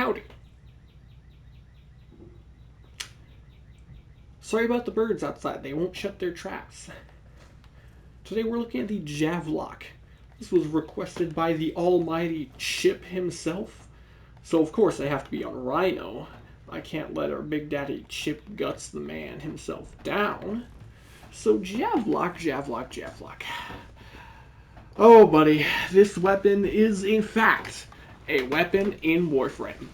Howdy. Sorry about the birds outside. They won't shut their traps. Today we're looking at the Javlok. This was requested by the almighty Chip himself. So of course they have to be on Rhino. I can't let our Big Daddy Chip Guts the man himself down. So Javlok. Oh buddy, this weapon is in fact a weapon in Warframe.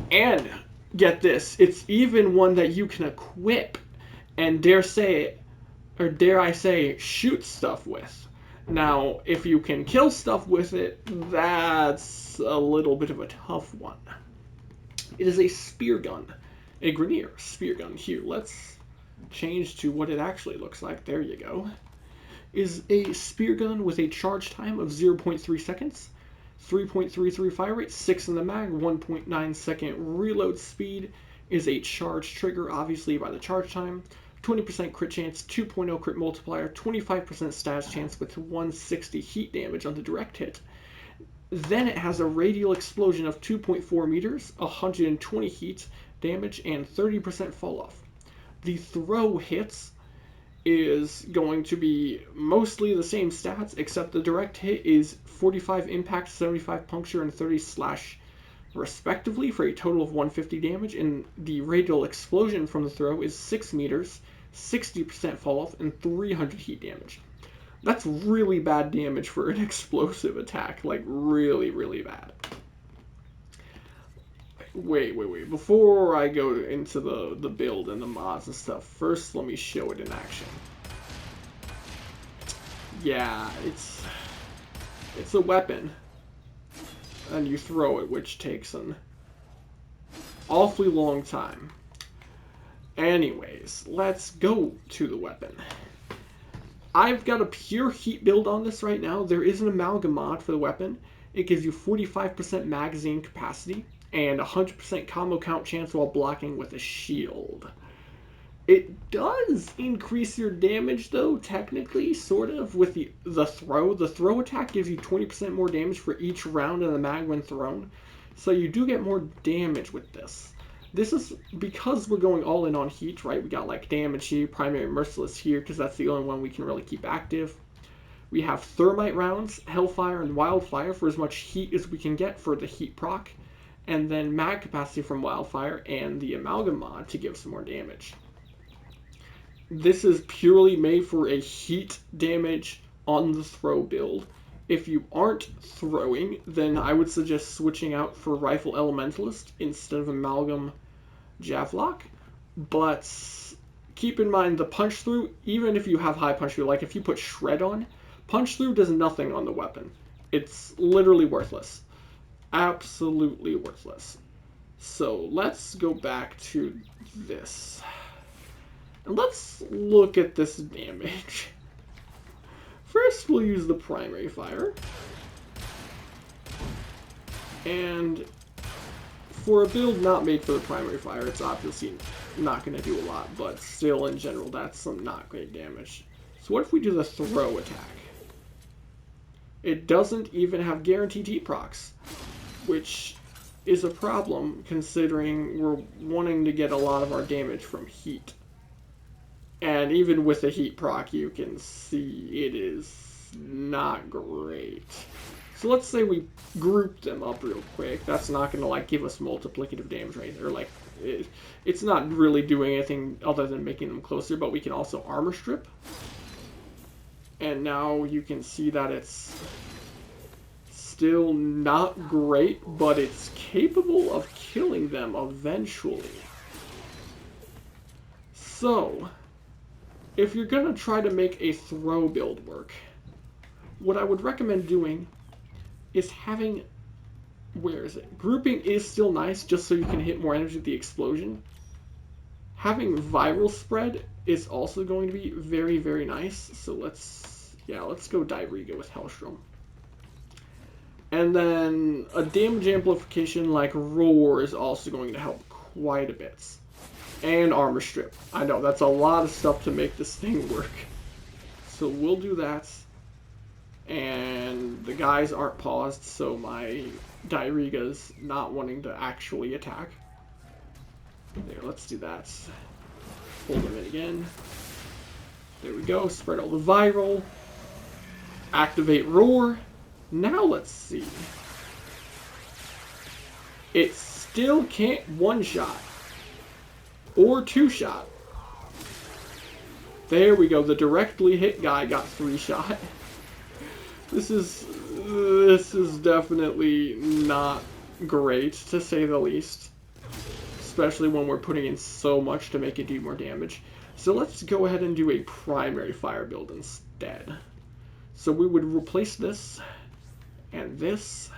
And get this, it's even one that you can equip and dare I say, shoot stuff with. Now, if you can kill stuff with it, that's a little bit of a tough one. It is a spear gun, a Grenier spear gun. Here, let's change to what it actually looks like. There you go. Is a spear gun with a charge time of 0.3 seconds, 3.33 fire rate, 6 in the mag, 1.9 second reload speed. Is a charge trigger, obviously by the charge time. 20% crit chance, 2.0 crit multiplier, 25% status chance with 160 heat damage on the direct hit. Then it has a radial explosion of 2.4 meters, 120 heat damage, and 30% fall off. The throw hits is going to be mostly the same stats, except the direct hit is 45 impact, 75 puncture, and 30 slash respectively for a total of 150 damage, and the radial explosion from the throw is 6 meters, 60% fall off, and 300 heat damage. That's really bad damage for an explosive attack, like really, really bad. Wait. Before I go into the build and the mods and stuff, first let me show it in action. Yeah, it's a weapon. And you throw it, which takes an awfully long time. Anyways, let's go to the weapon. I've got a pure heat build on this right now. There is an amalgam mod for the weapon. It gives you 45% magazine capacity and 100% combo count chance while blocking with a shield. It does increase your damage though, technically, sort of, with the throw. The throw attack gives you 20% more damage for each round in the mag when thrown. So you do get more damage with this. This is because we're going all in on heat, right? We got like damage here, primary merciless here, because that's the only one we can really keep active. We have thermite rounds, hellfire, and wildfire for as much heat as we can get for the heat proc. And then mag capacity from wildfire and the amalgam mod to give some more damage. This is purely made for a heat damage on the throw build. If you aren't throwing, then I would suggest switching out for Rifle Elementalist instead of Amalgam Javlok. But keep in mind the punch through, even if you have high punch through, like if you put Shred on, punch through does nothing on the weapon. It's literally worthless. Absolutely worthless. So let's go back to this. And let's look at this damage. First, we'll use the primary fire. And for a build not made for the primary fire, it's obviously not going to do a lot, but still, in general, that's some not great damage. So what if we do the throw attack? It doesn't even have guaranteed heat procs, which is a problem considering we're wanting to get a lot of our damage from heat. And even with the heat proc, you can see it is not great. So let's say we group them up real quick. That's not going to like give us multiplicative damage, right? Or like, it's not really doing anything other than making them closer, but we can also armor strip. And now you can see that it's still not great, but it's capable of killing them eventually. So if you're going to try to make a throw build work, what I would recommend doing is having, where is it? Grouping is still nice just so you can hit more energy with the explosion. Having viral spread is also going to be very, very nice. So let's go Diriga with Hellstrom. And then a damage amplification like Roar is also going to help quite a bit. And armor strip. I know, that's a lot of stuff to make this thing work. So we'll do that. And the guys aren't paused, so my Dairiga's not wanting to actually attack. There, let's do that. Hold them in again. There we go. Spread all the viral. Activate roar. Now let's see. It still can't one-shot. Or two-shot. There we go. The directly hit guy got 3-shot. This is definitely not great, to say the least. Especially when we're putting in so much to make it do more damage. So let's go ahead and do a primary fire build instead. So we would replace this and this.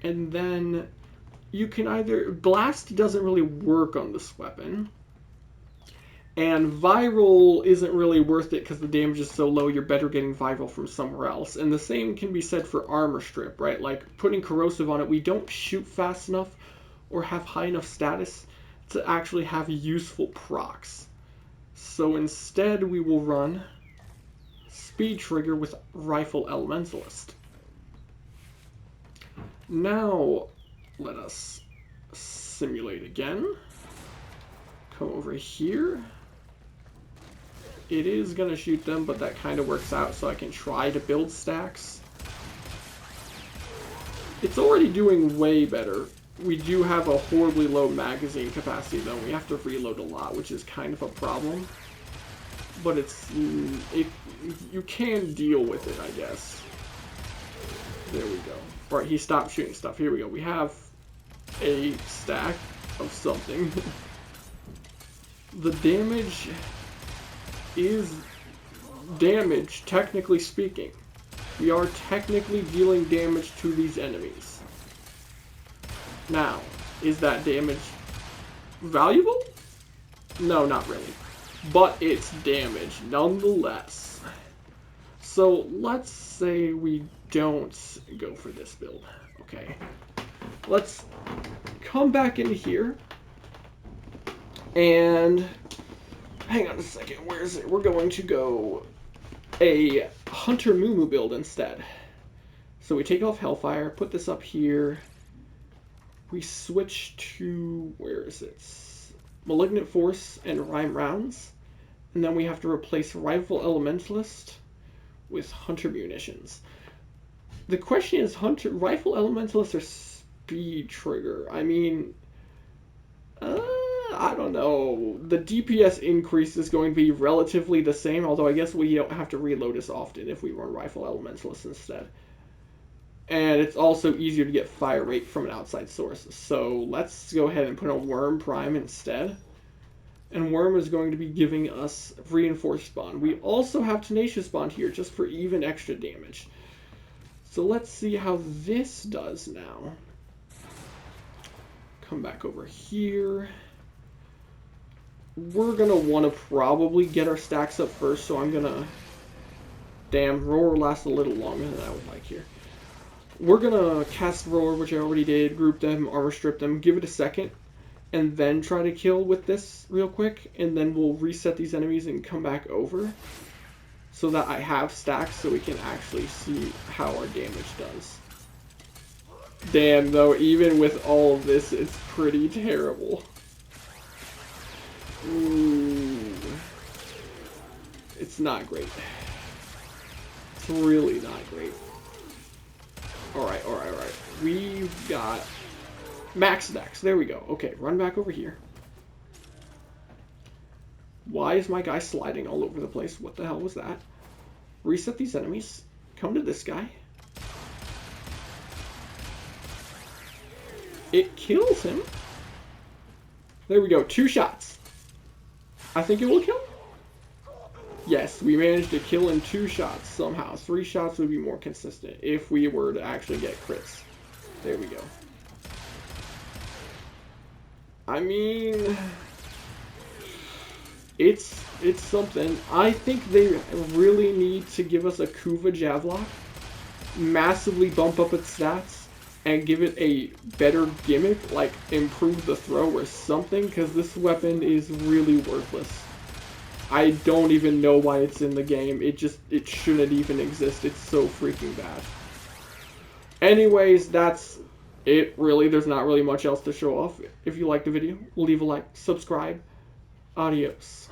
And then you can either... Blast doesn't really work on this weapon. And viral isn't really worth it because the damage is so low, you're better getting viral from somewhere else. And the same can be said for armor strip, right? Like putting corrosive on it, we don't shoot fast enough or have high enough status to actually have useful procs. So instead we will run speed trigger with rifle elementalist. Now let us simulate again. Come over here. It is going to shoot them, but that kind of works out, so I can try to build stacks. It's already doing way better. We do have a horribly low magazine capacity, though. We have to reload a lot, which is kind of a problem. But you can deal with it, I guess. There we go. Alright, he stopped shooting stuff. Here we go. We have a stack of something. The damage is damage, technically speaking. We are technically dealing damage to these enemies. Now, is that damage valuable? No, not really. But it's damage nonetheless. So let's say we don't go for this build. Okay. Let's come back in here. And hang on a second, where is it? We're going to go a Hunter Mumu build instead. So we take off Hellfire, put this up here. We switch to, where is it? Malignant Force and Rhyme Rounds. And then we have to replace Rifle Elementalist with Hunter Munitions. The question is, Rifle Elementalist or Speed Trigger? I mean, I don't know. The DPS increase is going to be relatively the same, although I guess we don't have to reload as often if we run Rifle Elementalist instead. And it's also easier to get fire rate from an outside source. So let's go ahead and put on Worm Prime instead. And Worm is going to be giving us Reinforced Bond. We also have Tenacious Bond here, just for even extra damage. So let's see how this does now. Come back over here. We're going to want to probably get our stacks up first, so I'm going to... Damn, Roar lasts a little longer than I would like here. We're going to cast Roar, which I already did, group them, armor strip them, give it a second, and then try to kill with this real quick, and then we'll reset these enemies and come back over so that I have stacks so we can actually see how our damage does. Damn, though, even with all of this, it's pretty terrible. Ooh. It's not great. It's really not great. Alright. We've got max stacks. There we go. Okay, run back over here. Why is my guy sliding all over the place? What the hell was that? Reset these enemies. Come to this guy. It kills him. There we go. 2 shots. I think it will kill. Yes, we managed to kill in 2 shots somehow. 3 shots would be more consistent if we were to actually get crits. There we go. I mean, it's something. I think they really need to give us a Kuva Javlok, massively bump up its stats, and give it a better gimmick, like improve the throw or something, because this weapon is really worthless. I don't even know why it's in the game. It shouldn't even exist. It's so freaking bad. Anyways, that's it, really. There's not really much else to show off. If you liked the video, leave a like, subscribe. Adios.